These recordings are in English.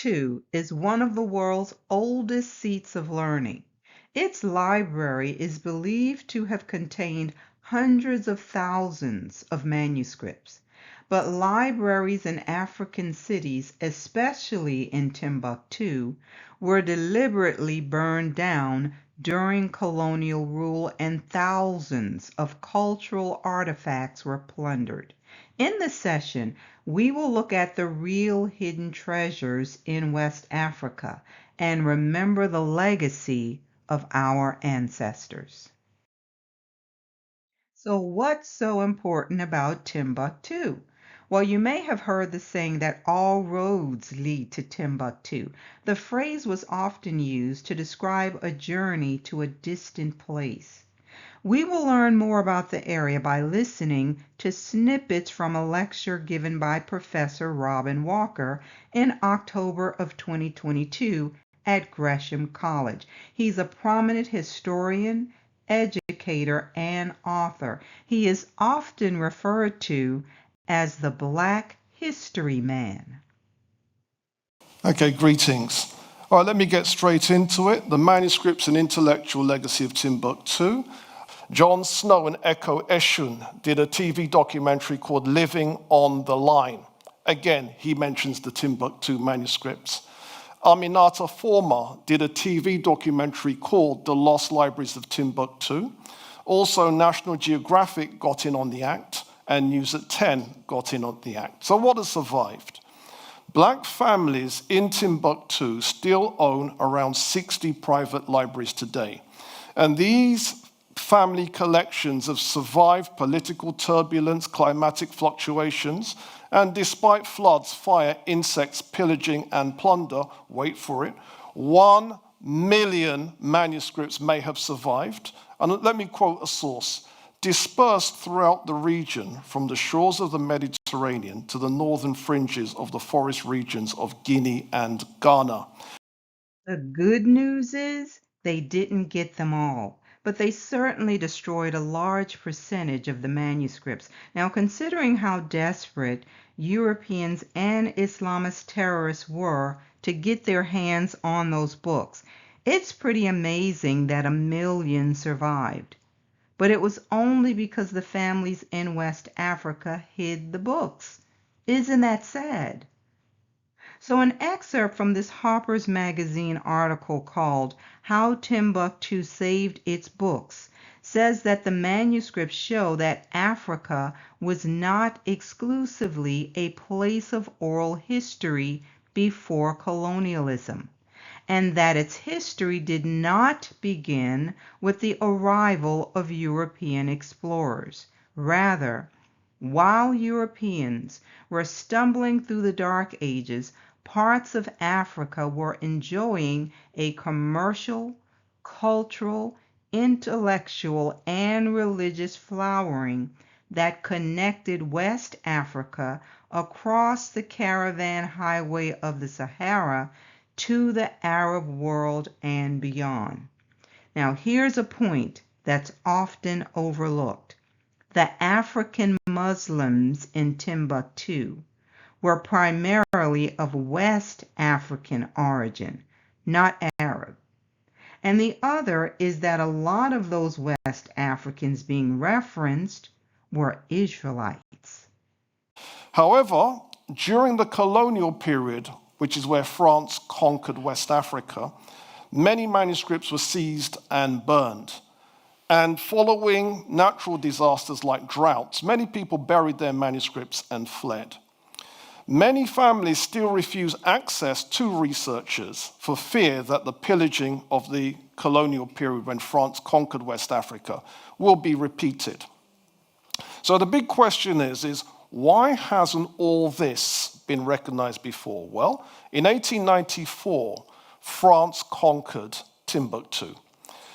Timbuktu is one of the world's oldest seats of learning. Its library is believed to have contained hundreds of thousands of manuscripts. But libraries in African cities, especially in Timbuktu, were deliberately burned down during colonial rule, and thousands of cultural artifacts were plundered. In this session, we will look at the real hidden treasures in West Africa and remember the legacy of our ancestors. So, what's so important about Timbuktu? Well, you may have heard the saying that all roads lead to Timbuktu. The phrase was often used to describe a journey to a distant place. We will learn more about the area by listening to snippets from a lecture given by Professor Robin Walker in October of 2022 at Gresham College. He's a prominent historian, educator, and author. He is often referred to as the Black History Man. Okay, greetings. All right, let me get straight into it. The manuscripts and intellectual legacy of Timbuktu. Jon Snow and Echo Eshun did a TV documentary called Living on the Line. Again, he mentions the Timbuktu manuscripts. Aminata Former did a TV documentary called The Lost Libraries of Timbuktu. Also, National Geographic got in on the act, and News at 10 got in on the act. So what has survived? Black families in Timbuktu still own around 60 private libraries today. And these family collections have survived political turbulence, climatic fluctuations, and despite floods, fire, insects, pillaging, and plunder, wait for it, 1 million manuscripts may have survived. And let me quote a source. Dispersed throughout the region from the shores of the Mediterranean to the northern fringes of the forest regions of Guinea and Ghana. The good news is they didn't get them all, but they certainly destroyed a large percentage of the manuscripts. Now, considering how desperate Europeans and Islamist terrorists were to get their hands on those books, it's pretty amazing that 1 million survived. But it was only because the families in West Africa hid the books. Isn't that sad? So an excerpt from this Harper's Magazine article called How Timbuktu Saved Its Books says that the manuscripts show that Africa was not exclusively a place of oral history before colonialism, and that its history did not begin with the arrival of European explorers. Rather, while Europeans were stumbling through the Dark Ages, parts of Africa were enjoying a commercial, cultural, intellectual, and religious flowering that connected West Africa across the caravan highway of the Sahara to the Arab world and beyond. Now, here's a point that's often overlooked. The African Muslims in Timbuktu were primarily of West African origin, not Arab. And the other is that a lot of those West Africans being referenced were Israelites. However, during the colonial period, which is where France conquered West Africa, many manuscripts were seized and burned. And following natural disasters like droughts, many people buried their manuscripts and fled. Many families still refuse access to researchers for fear that the pillaging of the colonial period when France conquered West Africa will be repeated. So the big question is why hasn't all this been recognized before? Well, in 1894, France conquered Timbuktu.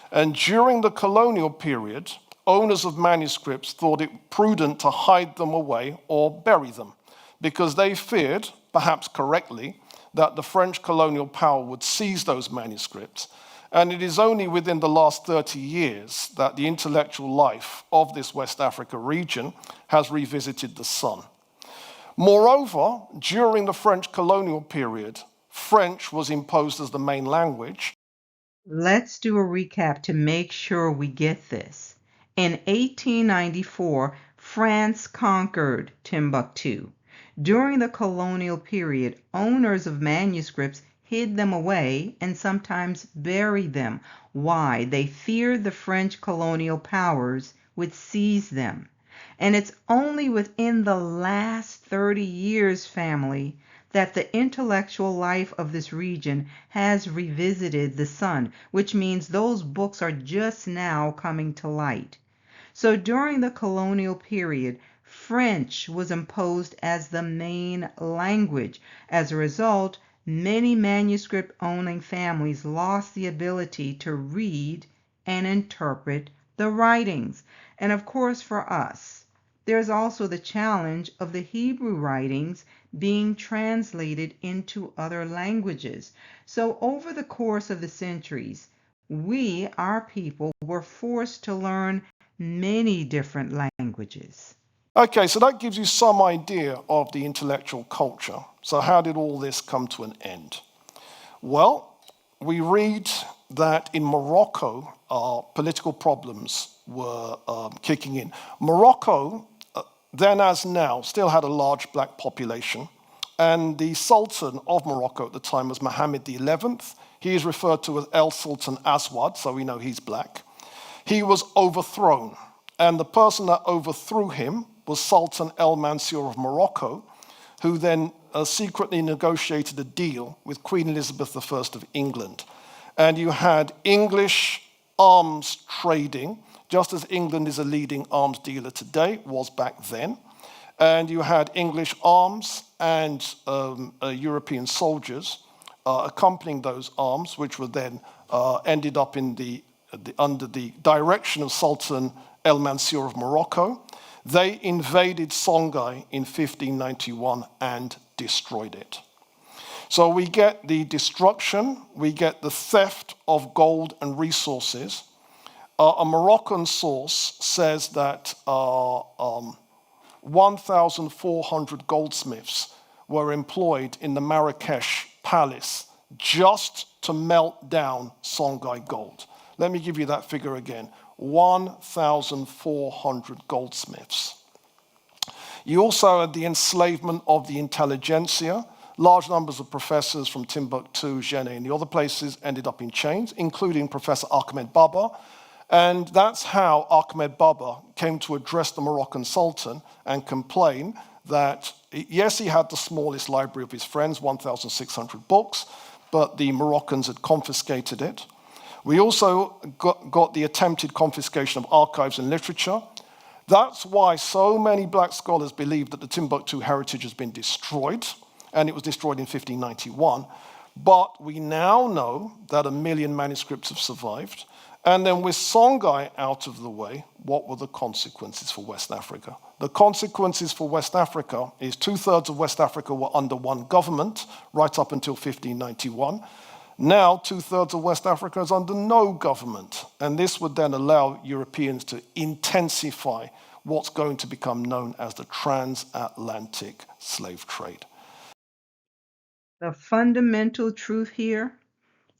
And during the colonial period, owners of manuscripts thought it prudent to hide them away or bury them, because they feared, perhaps correctly, that the French colonial power would seize those manuscripts. And it is only within the last 30 years that the intellectual life of this West Africa region has revisited the sun. Moreover, during the French colonial period, French was imposed as the main language. Let's do a recap to make sure we get this. In 1894, France conquered Timbuktu. During the colonial period, owners of manuscripts hid them away and sometimes buried them. Why? They feared the French colonial powers would seize them. And it's only within the last 30 years, family, that the intellectual life of this region has revisited the sun, which means those books are just now coming to light. So during the colonial period, French was imposed as the main language. As a result, many manuscript owning families lost the ability to read and interpret the writings. And of course, for us, there's also the challenge of the Hebrew writings being translated into other languages. So over the course of the centuries, we, our people, were forced to learn many different languages. Okay, so that gives you some idea of the intellectual culture. So how did all this come to an end? Well, we read that in Morocco, political problems were kicking in. Morocco, then as now, still had a large black population. And the Sultan of Morocco at the time was Mohammed XI. He is referred to as El Sultan Aswad, so we know he's black. He was overthrown. And the person that overthrew him was Sultan El Mansur of Morocco, who then secretly negotiated a deal with Queen Elizabeth I of England. And you had English arms trading, just as England is a leading arms dealer today, was back then. And you had English arms and European soldiers accompanying those arms, which were then ended up under the direction of Sultan El Mansur of Morocco. They invaded Songhai in 1591 and destroyed it. So we get the destruction, we get the theft of gold and resources. A Moroccan source says that 1,400 goldsmiths were employed in the Marrakesh palace just to melt down Songhai gold. Let me give you that figure again. 1,400 goldsmiths. You also had the enslavement of the intelligentsia. Large numbers of professors from Timbuktu, Jenne, and the other places ended up in chains, including Professor Ahmed Baba. And that's how Ahmed Baba came to address the Moroccan Sultan and complain that, yes, he had the smallest library of his friends, 1,600 books, but the Moroccans had confiscated it. We also got the attempted confiscation of archives and literature. That's why so many black scholars believe that the Timbuktu heritage has been destroyed, and it was destroyed in 1591. But we now know that 1 million manuscripts have survived. And then with Songhai out of the way, what were the consequences for West Africa? The consequences for West Africa is 2/3 of West Africa were under one government right up until 1591. Now, 2/3 of West Africa is under no government. And this would then allow Europeans to intensify what's going to become known as the transatlantic slave trade. The fundamental truth here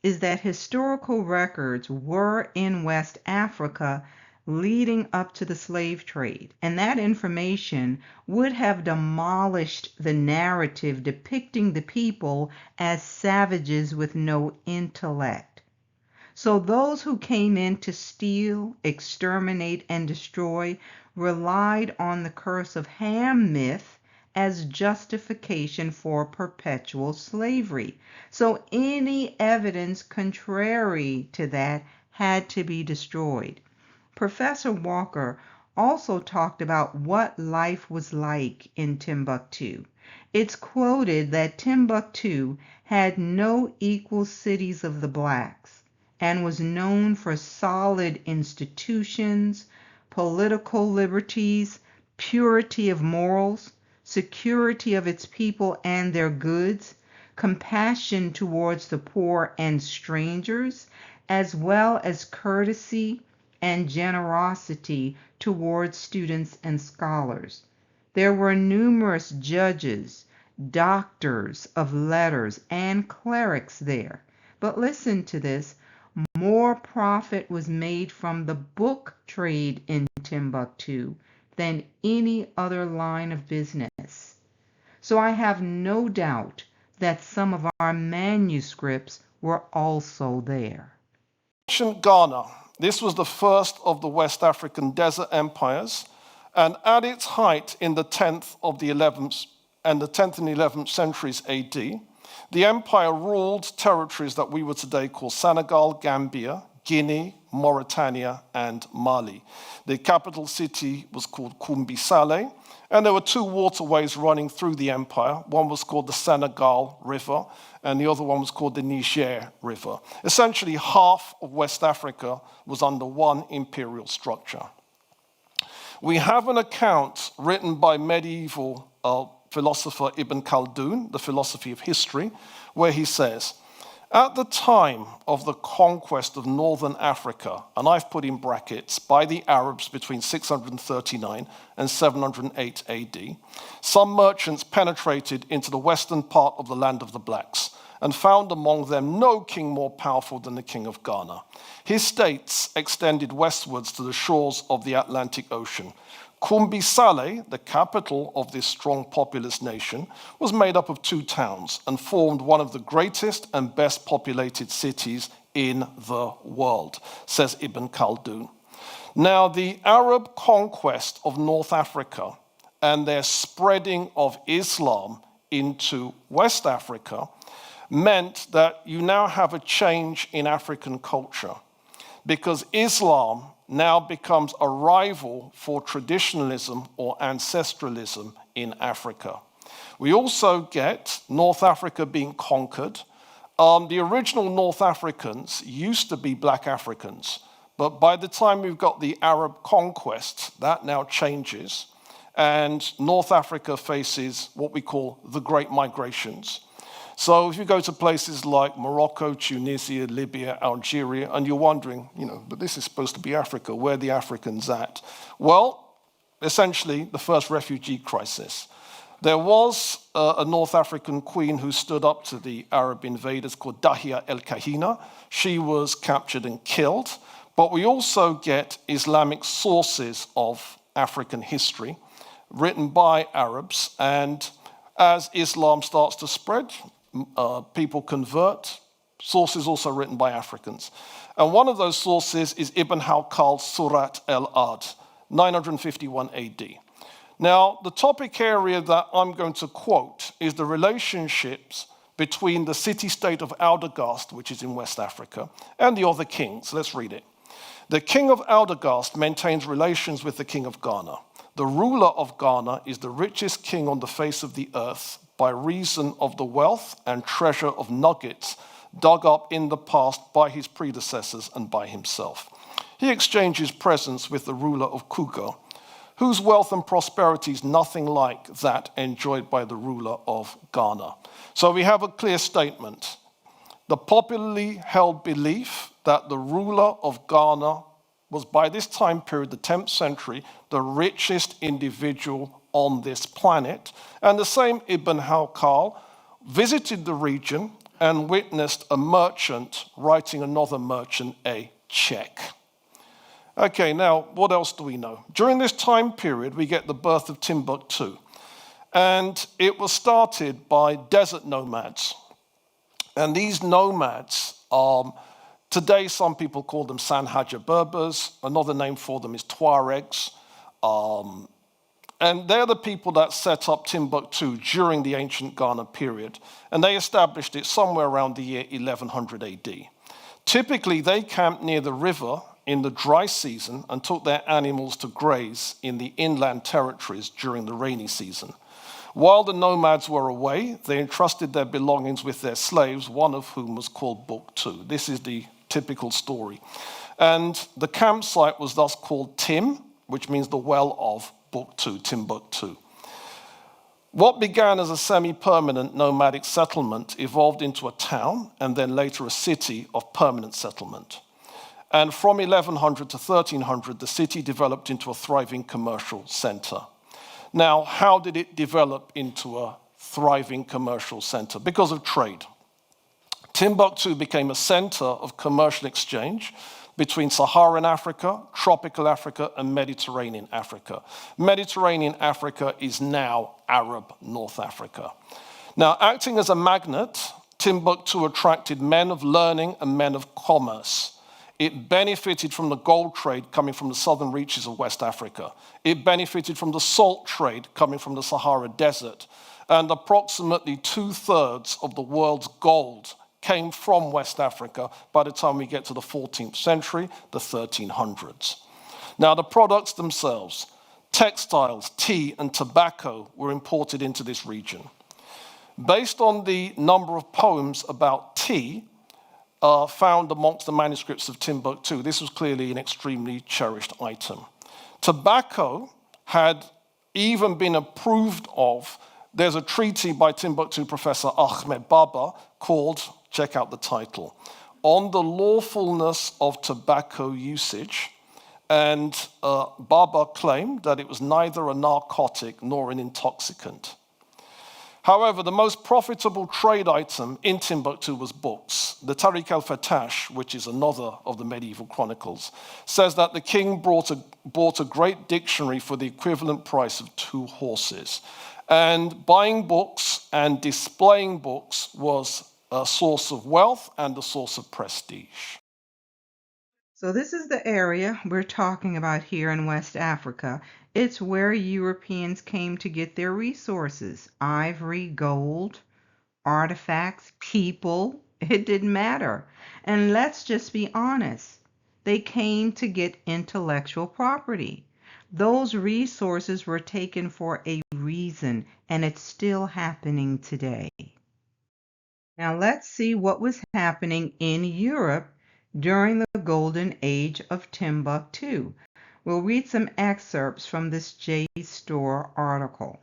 is that historical records were in West Africa leading up to the slave trade, and that information would have demolished the narrative depicting the people as savages with no intellect. So those who came in to steal, exterminate, and destroy relied on the curse of Ham myth as justification for perpetual slavery. So any evidence contrary to that had to be destroyed. Professor Walker also talked about what life was like in Timbuktu. It's quoted that Timbuktu had no equal cities of the blacks and was known for solid institutions, political liberties, purity of morals, security of its people and their goods, compassion towards the poor and strangers, as well as courtesy and generosity towards students and scholars. There were numerous judges doctors of letters and clerics there. But listen to this. More profit was made from the book trade in Timbuktu than any other line of business. So I have no doubt that some of our manuscripts were also there. Ancient Ghana, this was the first of the West African desert empires, and at its height in the 10th and 11th centuries AD, the empire ruled territories that we would today call Senegal, Gambia, Guinea, Mauritania, and Mali. The capital city was called Kumbi Saleh, and there were two waterways running through the empire. One was called the Senegal River, and the other one was called the Niger River. Essentially, half of West Africa was under one imperial structure. We have an account written by medieval philosopher Ibn Khaldun, the philosophy of history, where he says, at the time of the conquest of northern Africa, and I've put in brackets, by the Arabs between 639 and 708 AD, some merchants penetrated into the western part of the land of the blacks and found among them no king more powerful than the king of Ghana. His states extended westwards to the shores of the Atlantic Ocean. Kumbi Saleh, the capital of this strong populous nation, was made up of two towns and formed one of the greatest and best populated cities in the world, says Ibn Khaldun. Now, the Arab conquest of North Africa and their spreading of Islam into West Africa meant that you now have a change in African culture, because Islam now becomes a rival for traditionalism or ancestralism in Africa. We also get North Africa being conquered. The original North Africans used to be black Africans, but by the time we've got the Arab conquest, that now changes, and North Africa faces what we call the Great Migrations. So if you go to places like Morocco, Tunisia, Libya, Algeria, and you're wondering, but this is supposed to be Africa, where are the Africans at? Well, essentially, the first refugee crisis. There was a North African queen who stood up to the Arab invaders called Dahia el-Kahina. She was captured and killed. But we also get Islamic sources of African history written by Arabs. And as Islam starts to spread, people convert, sources also written by Africans. And one of those sources is Ibn Hawqal's Surat al-Ad, 951 AD. Now, the topic area that I'm going to quote is the relationships between the city-state of Aldergast, which is in West Africa, and the other kings. Let's read it. The king of Aldergast maintains relations with the king of Ghana. The ruler of Ghana is the richest king on the face of the earth by reason of the wealth and treasure of nuggets dug up in the past by his predecessors and by himself. He exchanges presents with the ruler of Kuga, whose wealth and prosperity is nothing like that enjoyed by the ruler of Ghana. So we have a clear statement. The popularly held belief that the ruler of Ghana was, by this time period, the 10th century, the richest individual on this planet. And the same Ibn Hawqal visited the region and witnessed a merchant writing another merchant a check. Okay, now, what else do we know? During this time period, we get the birth of Timbuktu. And it was started by desert nomads. And these nomads, today some people call them Sanhaja Berbers. Another name for them is Tuaregs. And they're the people that set up Timbuktu during the ancient Ghana period. And they established it somewhere around the year 1100 AD. Typically, they camped near the river in the dry season and took their animals to graze in the inland territories during the rainy season. While the nomads were away, they entrusted their belongings with their slaves, one of whom was called Buktu. This is the typical story. And the campsite was thus called Tim, which means the well of Buktu, Timbuktu. What began as a semi-permanent nomadic settlement evolved into a town and then later a city of permanent settlement. And from 1100 to 1300, the city developed into a thriving commercial center. Now, how did it develop into a thriving commercial center because of trade. Timbuktu became a center of commercial exchange between Saharan Africa, tropical Africa, and Mediterranean Africa. Mediterranean Africa is now Arab North Africa. Now, acting as a magnet, Timbuktu attracted men of learning and men of commerce. It benefited from the gold trade coming from the southern reaches of West Africa. It benefited from the salt trade coming from the Sahara Desert. And approximately 2/3 of the world's gold came from West Africa by the time we get to the 14th century, the 1300s. Now, the products themselves, textiles, tea, and tobacco were imported into this region. Based on the number of poems about tea found amongst the manuscripts of Timbuktu, this was clearly an extremely cherished item. Tobacco had even been approved of. There's a treaty by Timbuktu professor Ahmed Baba called, check out the title, On the Lawfulness of Tobacco Usage. And Baba claimed that it was neither a narcotic nor an intoxicant. However, the most profitable trade item in Timbuktu was books. The Tariq al-Fatash, which is another of the medieval chronicles, says that the king bought a great dictionary for the equivalent price of 2 horses. And buying books and displaying books was a source of wealth and a source of prestige. So this is the area we're talking about here in West Africa. It's where Europeans came to get their resources: ivory, gold, artifacts, people. It didn't matter. And let's just be honest. They came to get intellectual property. Those resources were taken for a reason, and it's still happening today. Now let's see what was happening in Europe during the golden age of Timbuktu. We'll read some excerpts from this JSTOR article.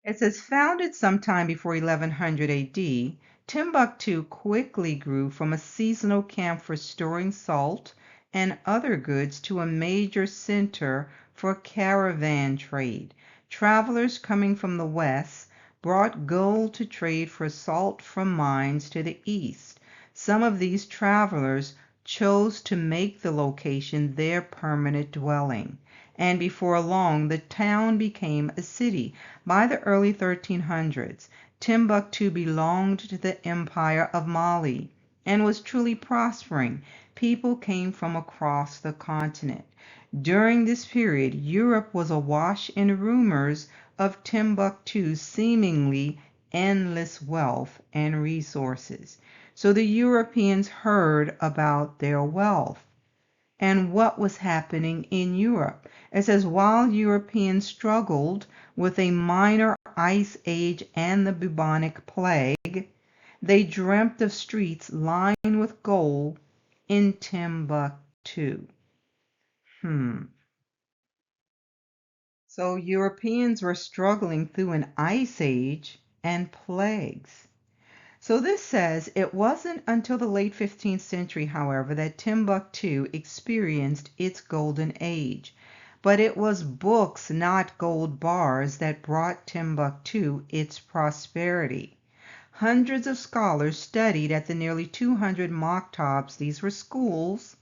It says, founded sometime before 1100 AD, Timbuktu quickly grew from a seasonal camp for storing salt and other goods to a major center for caravan trade. Travelers coming from the west brought gold to trade for salt from mines to the east. Some of these travelers chose to make the location their permanent dwelling, and before long the town became a city. By the early 1300s, Timbuktu belonged to the Empire of Mali and was truly prospering. People came from across the continent. During this period, Europe was awash in rumors of Timbuktu's seemingly endless wealth and resources. So the Europeans heard about their wealth and what was happening in Europe. It says, while Europeans struggled with a minor ice age and the bubonic plague, they dreamt of streets lined with gold in Timbuktu. So Europeans were struggling through an ice age and plagues. So this says it wasn't until the late 15th century, however, that Timbuktu experienced its golden age. But it was books, not gold bars, that brought Timbuktu its prosperity. Hundreds of scholars studied at the nearly 200 maktabs. These were schools,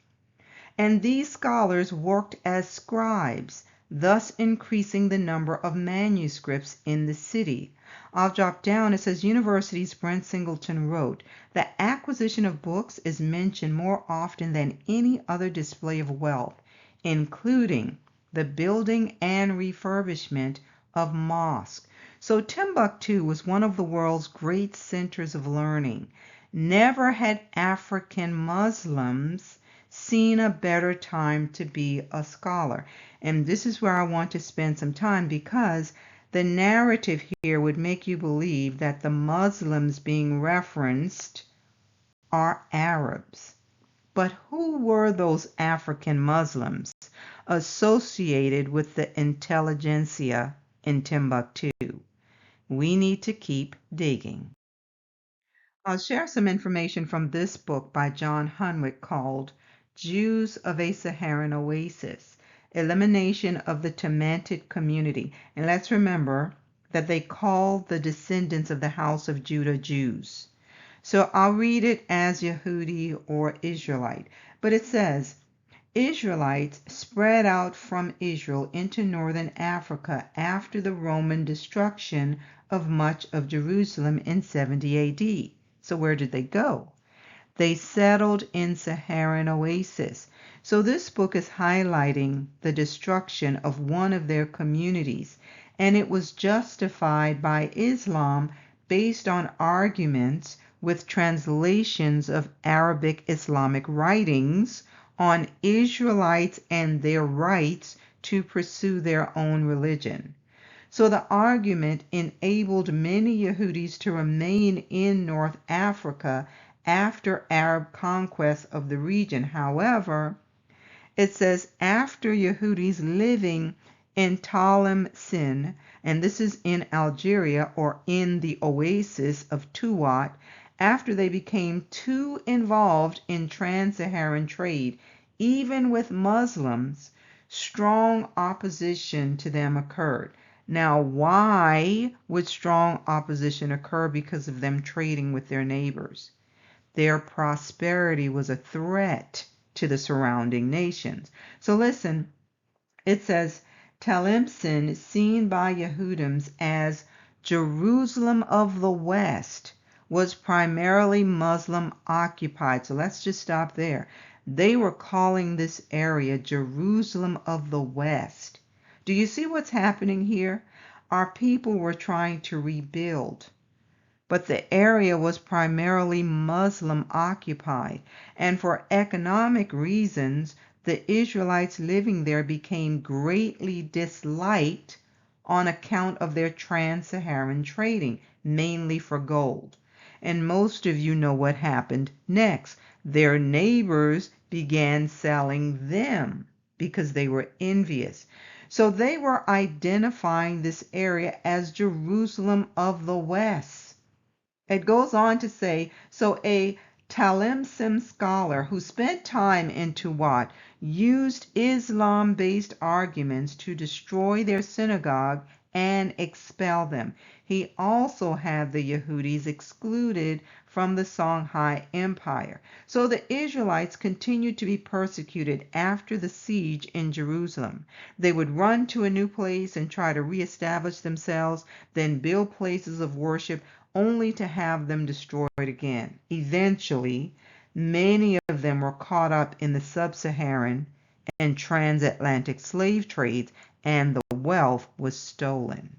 and these scholars worked as scribes, thus increasing the number of manuscripts in the city. I'll drop down. It says, University's Brent Singleton wrote, the acquisition of books is mentioned more often than any other display of wealth, including the building and refurbishment of mosques. So Timbuktu was one of the world's great centers of learning. Never had African Muslims seen a better time to be a scholar. And this is where I want to spend some time, because the narrative here would make you believe that the Muslims being referenced are Arabs. But who were those African Muslims associated with the intelligentsia in Timbuktu? We need to keep digging. I'll share some information from this book by John Hunwick called Jews of a Saharan Oasis: Elimination of the Timanted Community. And let's remember, that they called the descendants of the house of Judah Jews. So I'll read it as Yehudi or Israelite. But it says, Israelites spread out from Israel into northern Africa after the Roman destruction of much of Jerusalem in 70 AD. So where did they go? They settled in Saharan oasis. So this book is highlighting the destruction of one of their communities, and it was justified by Islam based on arguments with translations of Arabic Islamic writings on Israelites and their rights to pursue their own religion. So the argument enabled many Yehudis to remain in North Africa after Arab conquest of the region. However, it says after Yehudis living in Tlemcen, and this is in Algeria or in the oasis of Tuwat, after they became too involved in trans-Saharan trade, even with Muslims, strong opposition to them occurred. Now, why would strong opposition occur? Because of them trading with their neighbors. Their prosperity was a threat to the surrounding nations. So listen, it says, Tlemcen, seen by Yehudims as Jerusalem of the West, was primarily Muslim occupied. So let's just stop there. They were calling this area Jerusalem of the West. Do you see what's happening here? Our people were trying to rebuild, but the area was primarily Muslim occupied, and for economic reasons, the Israelites living there became greatly disliked on account of their trans-Saharan trading, mainly for gold. And most of you know what happened next. Their neighbors began selling them because they were envious. So they were identifying this area as Jerusalem of the West. It goes on to say, so a Tlemcen scholar who spent time in Tuwat used Islam-based arguments to destroy their synagogue and expel them. He also had the Yehudis excluded from the Songhai Empire. So the Israelites continued to be persecuted after the siege in Jerusalem. They would run to a new place and try to reestablish themselves, then build places of worship, only to have them destroyed again. Eventually, many of them were caught up in the sub-Saharan and transatlantic slave trades, and the wealth was stolen.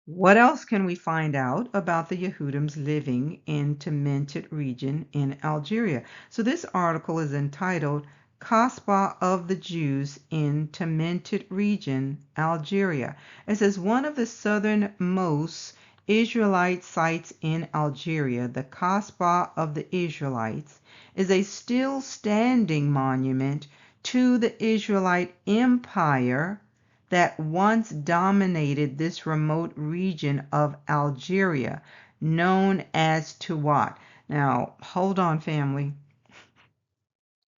What else can we find out about the Yehudims living in Tlemcen region in Algeria? So this article is entitled Kasbah of the Jews in Tlemcen region, Algeria. It says one of the southernmost Israelite sites in Algeria, the Kasbah of the Israelites, is a still standing monument to the Israelite empire that once dominated this remote region of Algeria, known as Tuwat. Now, hold on, family.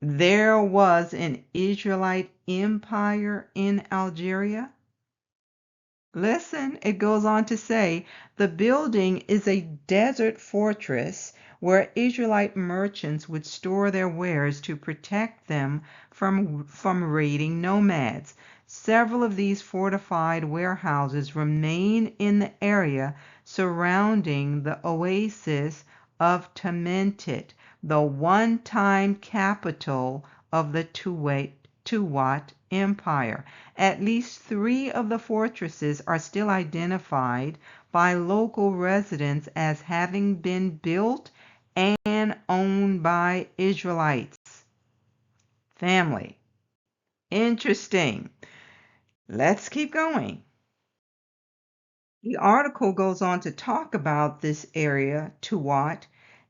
There was an Israelite empire in Algeria? Listen, it goes on to say, the building is a desert fortress where Israelite merchants would store their wares to protect them from raiding nomads. Several of these fortified warehouses remain in the area surrounding the oasis of Tlemcen, the one-time capital of the Tuwat Empire. At least 3 of the fortresses are still identified by local residents as having been built and owned by Israelites. Family. Interesting. Let's keep going. The article goes on to talk about this area, Tuwat,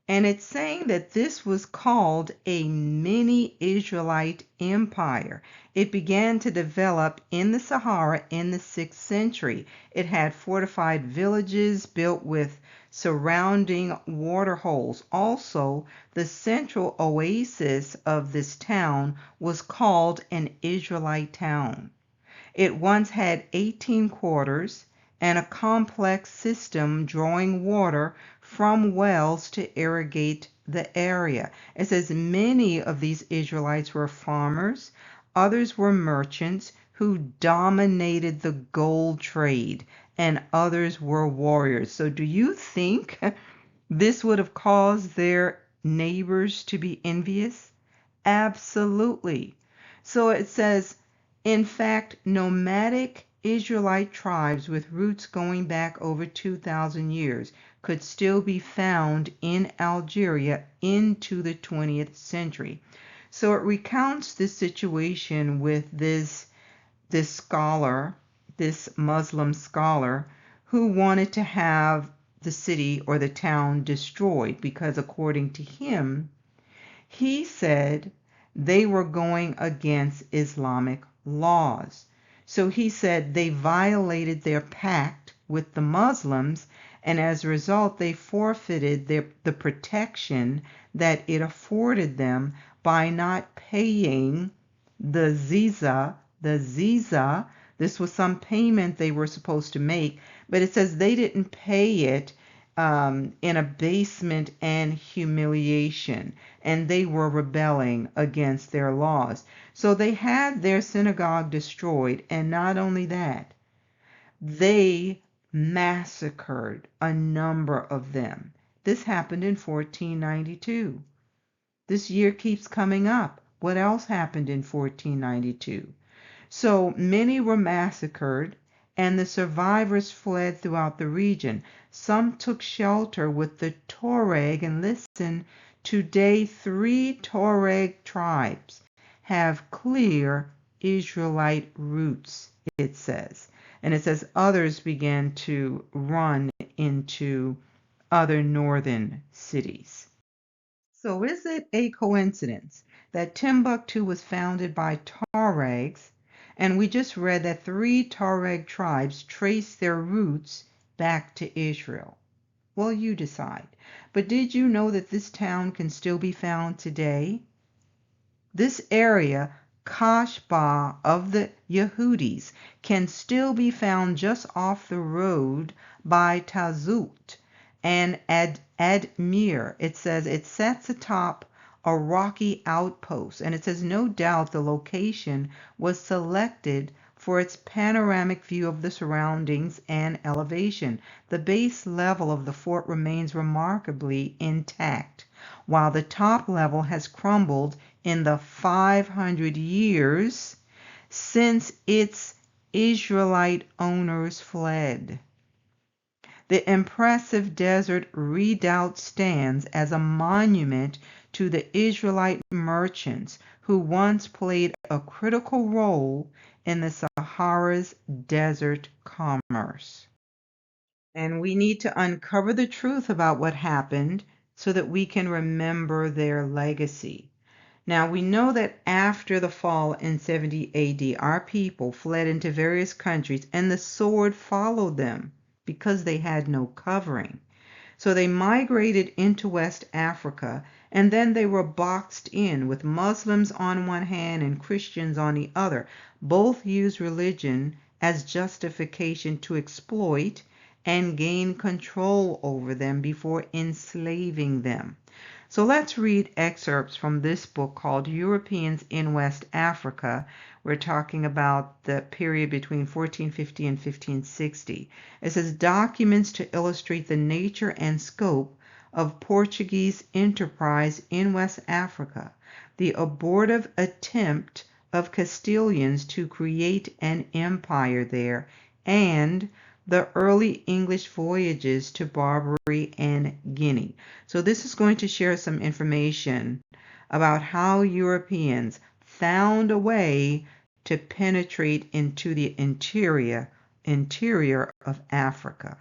and it's saying that this was called a mini Israelite empire. It began to develop in the Sahara in the 6th century. It had fortified villages built with surrounding water holes. Also, the central oasis of this town was called an Israelite town. It once had 18 quarters, and a complex system drawing water from wells to irrigate the area. It says many of these Israelites were farmers, others were merchants who dominated the gold trade, and others were warriors. So do you think this would have caused their neighbors to be envious? Absolutely. So it says, in fact, nomadic Israelite tribes with roots going back over 2,000 years could still be found in Algeria into the 20th century. So it recounts this situation with this scholar, this Muslim scholar, who wanted to have the city or the town destroyed because, according to him, he said they were going against Islamic laws. So he said they violated their pact with the Muslims, and as a result, they forfeited the protection that it afforded them by not paying the ziza. This was some payment they were supposed to make, but it says they didn't pay it in abasement and humiliation, and they were rebelling against their laws. So they had their synagogue destroyed, and not only that, they massacred a number of them. This happened in 1492. This year keeps coming up. What else happened in 1492? So many were massacred, and the survivors fled throughout the region. Some took shelter with the Tuareg, and listen, today 3 Tuareg tribes have clear Israelite roots, it says. And it says others began to run into other northern cities. So is it a coincidence that Timbuktu was founded by Tuaregs, and we just read that 3 Tuareg tribes trace their roots back to Israel? Well, you decide. But did you know that this town can still be found today? This area, Kashba of the Yehudis, can still be found just off the road by Tazut and Admir. It says it sits atop a rocky outpost, and it says no doubt the location was selected for its panoramic view of the surroundings and elevation. The base level of the fort remains remarkably intact, while the top level has crumbled in the 500 years since its Israelite owners fled. The impressive desert redoubt stands as a monument to the Israelite merchants who once played a critical role in the Sahara's desert commerce. And we need to uncover the truth about what happened so that we can remember their legacy. Now, we know that after the fall in 70 AD, our people fled into various countries, and the sword followed them because they had no covering. So they migrated into West Africa, and then they were boxed in with Muslims on one hand and Christians on the other. Both used religion as justification to exploit and gain control over them before enslaving them. So let's read excerpts from this book called Europeans in West Africa. We're talking about the period between 1450 and 1560. It says documents to illustrate the nature and scope of Portuguese enterprise in West Africa, the abortive attempt of Castilians to create an empire there, and the early English voyages to Barbary and Guinea. So this is going to share some information about how Europeans found a way to penetrate into the interior of Africa.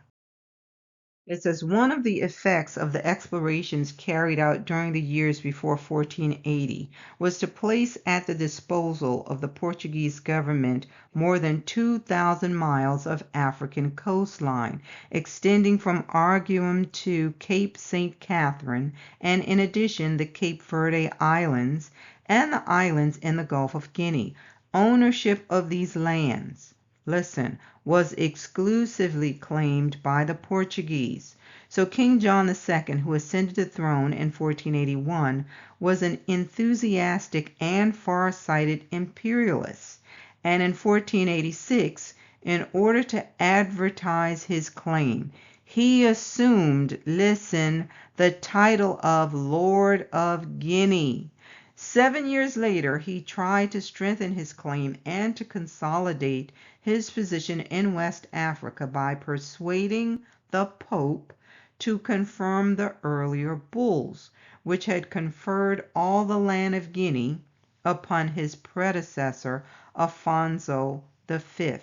It says one of the effects of the explorations carried out during the years before 1480 was to place at the disposal of the Portuguese government more than 2,000 miles of African coastline, extending from Arguim to Cape St. Catherine, and in addition the Cape Verde Islands and the islands in the Gulf of Guinea. Ownership of these lands listen, was exclusively claimed by the Portuguese. So King John II, who ascended the throne in 1481, was an enthusiastic and far-sighted imperialist. And in 1486, in order to advertise his claim, he assumed, listen, the title of Lord of Guinea. 7 years later, he tried to strengthen his claim and to consolidate his position in West Africa by persuading the Pope to confirm the earlier bulls, which had conferred all the land of Guinea upon his predecessor, Afonso V.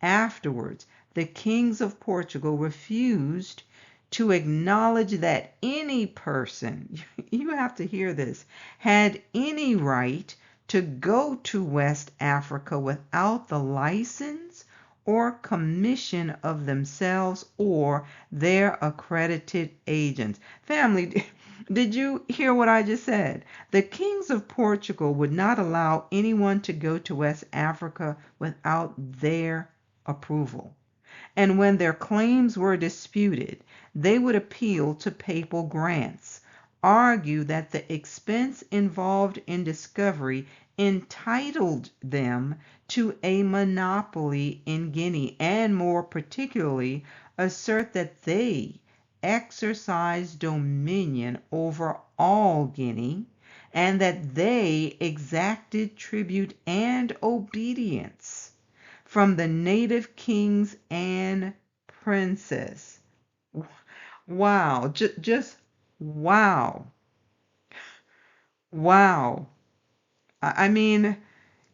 Afterwards, the kings of Portugal refused to acknowledge that any person, you have to hear this, had any right to go to West Africa without the license or commission of themselves or their accredited agents. Family, did you hear what I just said? The kings of Portugal would not allow anyone to go to West Africa without their approval. And when their claims were disputed, they would appeal to papal grants, argue that the expense involved in discovery entitled them to a monopoly in Guinea, and more particularly, assert that they exercised dominion over all Guinea, and that they exacted tribute and obedience from the native kings and princes. Wow, just wow. Wow. I mean,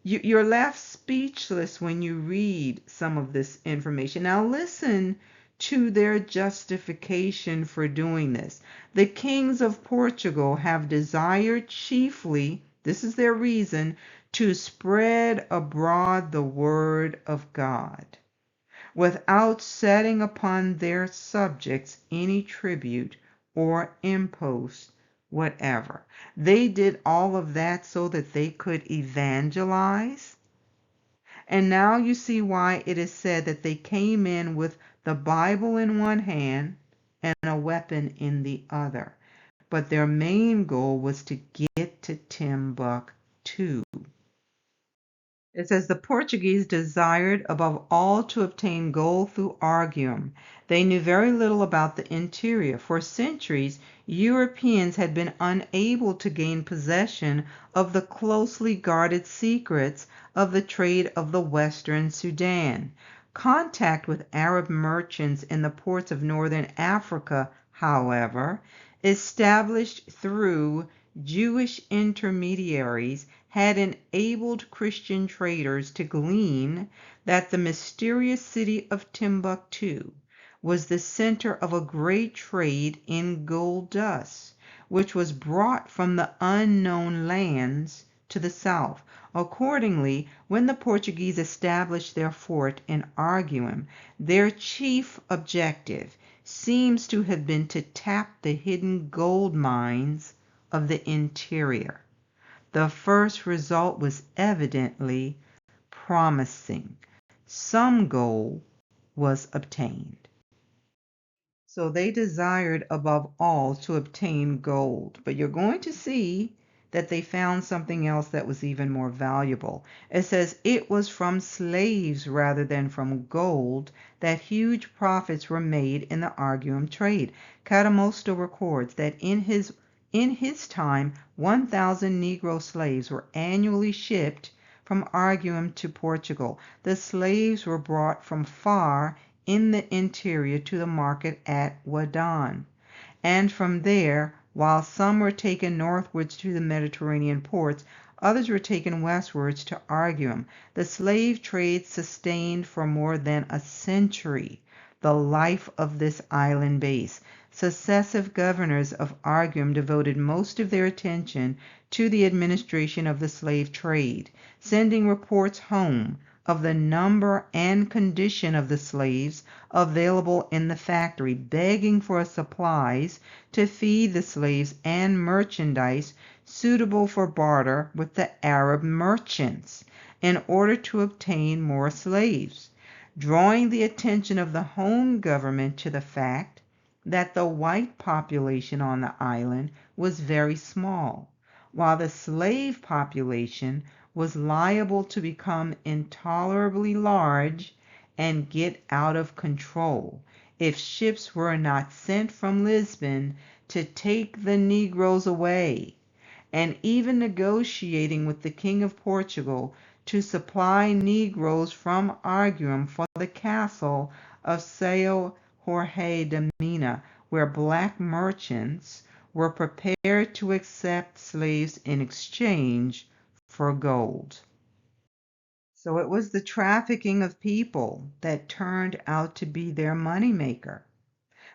you're left speechless when you read some of this information. Now listen to their justification for doing this. The kings of Portugal have desired chiefly, this is their reason, to spread abroad the word of God, without setting upon their subjects any tribute or impost whatever. They did all of that so that they could evangelize. And now you see why it is said that they came in with the Bible in one hand and a weapon in the other. But their main goal was to get to Timbuktu. It says the Portuguese desired above all to obtain gold through Argum. They knew very little about the interior. For centuries, Europeans had been unable to gain possession of the closely guarded secrets of the trade of the Western Sudan. Contact with Arab merchants in the ports of northern Africa, however, established through Jewish intermediaries, had enabled Christian traders to glean that the mysterious city of Timbuktu was the center of a great trade in gold dust, which was brought from the unknown lands to the south. Accordingly, when the Portuguese established their fort in Arguim, their chief objective seems to have been to tap the hidden gold mines of the interior. The first result was evidently promising. Some gold was obtained. So they desired above all to obtain gold. But you're going to see that they found something else that was even more valuable. It says it was from slaves rather than from gold that huge profits were made in the Arguim trade. Cadamosto records that in his time, 1,000 Negro slaves were annually shipped from Arguim to Portugal. The slaves were brought from far in the interior to the market at Wadan, and from there, while some were taken northwards to the Mediterranean ports, others were taken westwards to Arguim. The slave trade sustained for more than a century the life of this island base. Successive governors of Arguim devoted most of their attention to the administration of the slave trade, sending reports home of the number and condition of the slaves available in the factory, begging for supplies to feed the slaves and merchandise suitable for barter with the Arab merchants in order to obtain more slaves. drawing the attention of the home government to the fact that the white population on the island was very small, while the slave population was liable to become intolerably large and get out of control if ships were not sent from Lisbon to take the Negroes away, and even negotiating with the King of Portugal to supply Negroes from Arguim for the castle of Sao Jorge de Mina, where black merchants were prepared to accept slaves in exchange for gold. So it was the trafficking of people that turned out to be their moneymaker.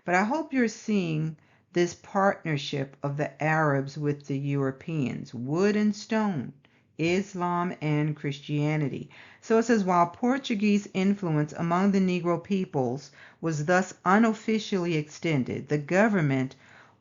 But I hope you're seeing this partnership of the Arabs with the Europeans, wood and stone, Islam and Christianity. So it says, while Portuguese influence among the Negro peoples was thus unofficially extended, the government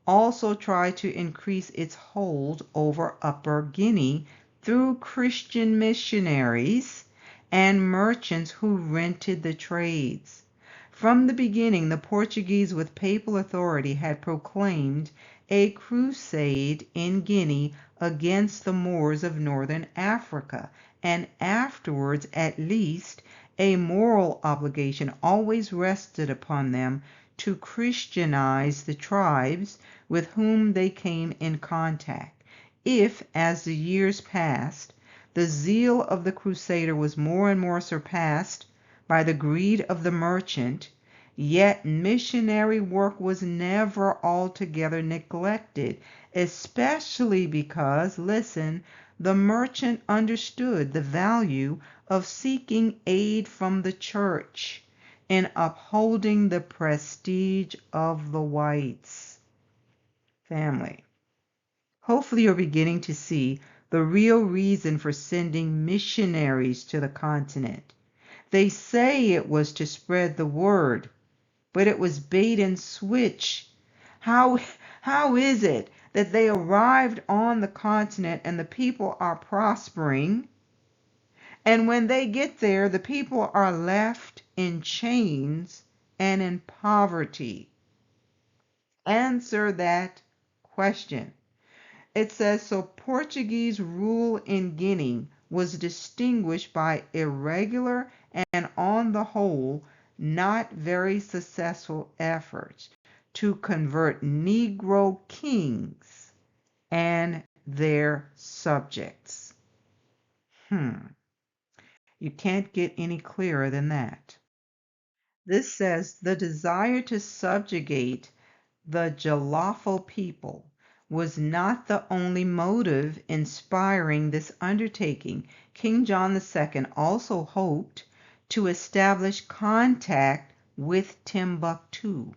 also tried to increase its hold over Upper Guinea through Christian missionaries and merchants who rented the trades. From the beginning, the Portuguese with papal authority had proclaimed a crusade in Guinea against the Moors of northern Africa, and afterwards at least a moral obligation always rested upon them to Christianize the tribes with whom they came in contact. If, as the years passed, the zeal of the crusader was more and more surpassed by the greed of the merchant, yet missionary work was never altogether neglected, especially because, listen, the merchant understood the value of seeking aid from the church in upholding the prestige of the whites. Family. Hopefully you're beginning to see the real reason for sending missionaries to the continent. They say it was to spread the word, but it was bait and switch. How is it that they arrived on the continent and the people are prospering, and when they get there, the people are left in chains and in poverty? Answer that question. It says, so Portuguese rule in Guinea was distinguished by irregular and on the whole not very successful efforts to convert Negro kings and their subjects. You can't get any clearer than that. This says the desire to subjugate the Jalafo people was not the only motive inspiring this undertaking. King John II also hoped to establish contact with Timbuktu,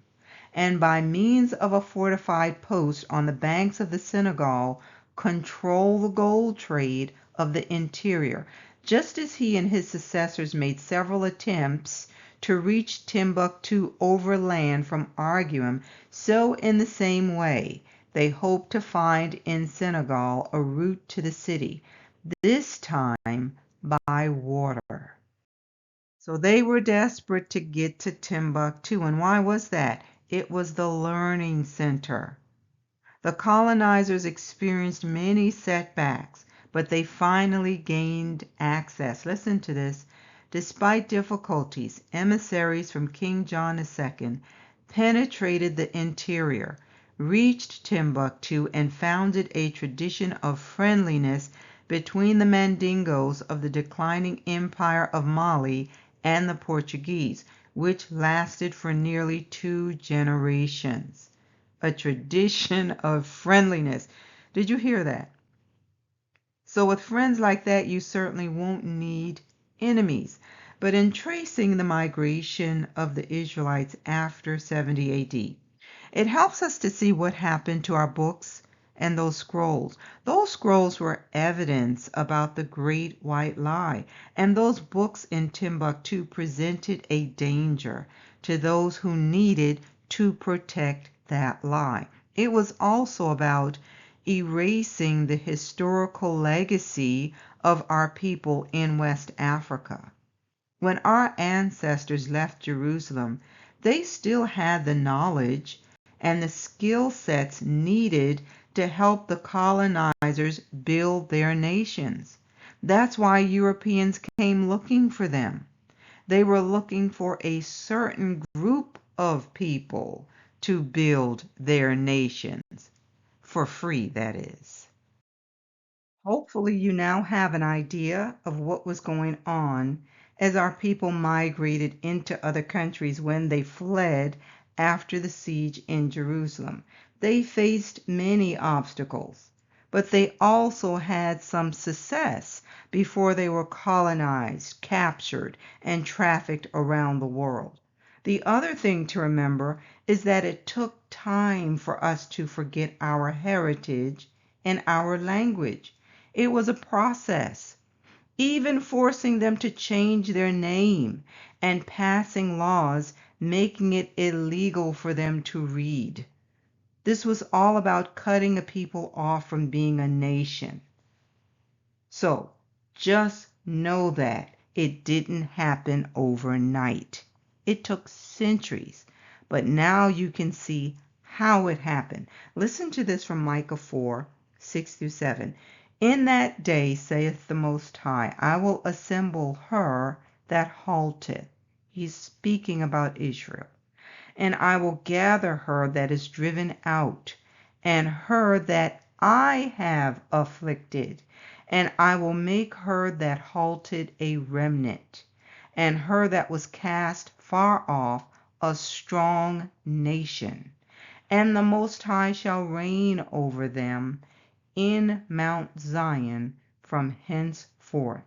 and by means of a fortified post on the banks of the Senegal, control the gold trade of the interior, just as he and his successors made several attempts to reach Timbuktu overland from Arguim, so in the same way they hoped to find in Senegal a route to the city, this time by water. So they were desperate to get to Timbuktu, and why was that? It was the learning center. The colonizers experienced many setbacks, but they finally gained access. Listen to this. Despite difficulties, emissaries from King John II penetrated the interior, reached Timbuktu, and founded a tradition of friendliness between the Mandingos of the declining empire of Mali and the Portuguese, which lasted for nearly 2 generations. A tradition of friendliness. Did you hear that? So with friends like that, you certainly won't need enemies. But in tracing the migration of the Israelites after 70 AD, it helps us to see what happened to our books and those scrolls. Those scrolls were evidence about the great white lie, and those books in Timbuktu presented a danger to those who needed to protect that lie. It was also about erasing the historical legacy of our people in West Africa. When our ancestors left Jerusalem, they still had the knowledge and the skill sets needed to help the colonizers build their nations. That's why Europeans came looking for them. They were looking for a certain group of people to build their nations. For free, that is. Hopefully, you now have an idea of what was going on as our people migrated into other countries when they fled after the siege in Jerusalem. They faced many obstacles, but they also had some success before they were colonized, captured, and trafficked around the world. The other thing to remember is that it took time for us to forget our heritage and our language. It was a process, even forcing them to change their name and passing laws making it illegal for them to read. This was all about cutting a people off from being a nation. So just know that it didn't happen overnight. It took centuries, but now you can see how it happened. Listen to this from Micah 4:6-7. In that day, saith the Most High, I will assemble her that halteth. He's speaking about Israel. And I will gather her that is driven out, and her that I have afflicted, and I will make her that halted a remnant, and her that was cast far off a strong nation. And the Most High shall reign over them in Mount Zion from henceforth,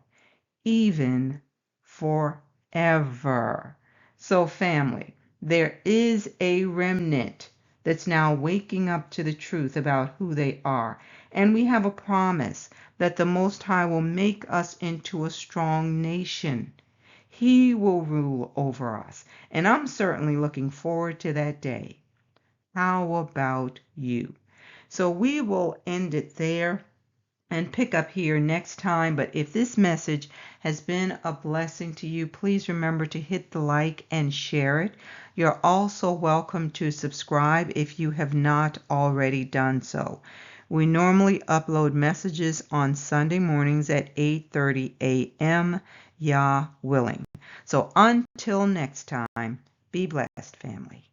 even forever. So, family, there is a remnant that's now waking up to the truth about who they are. And we have a promise that the Most High will make us into a strong nation. He will rule over us. And I'm certainly looking forward to that day. How about you? So we will end it there and pick up here next time. But if this message has been a blessing to you, please remember to hit the like and share it. You're also welcome to subscribe if you have not already done so. We normally upload messages on Sunday mornings at 8:30 a.m. Yah willing. So until next time, be blessed, family.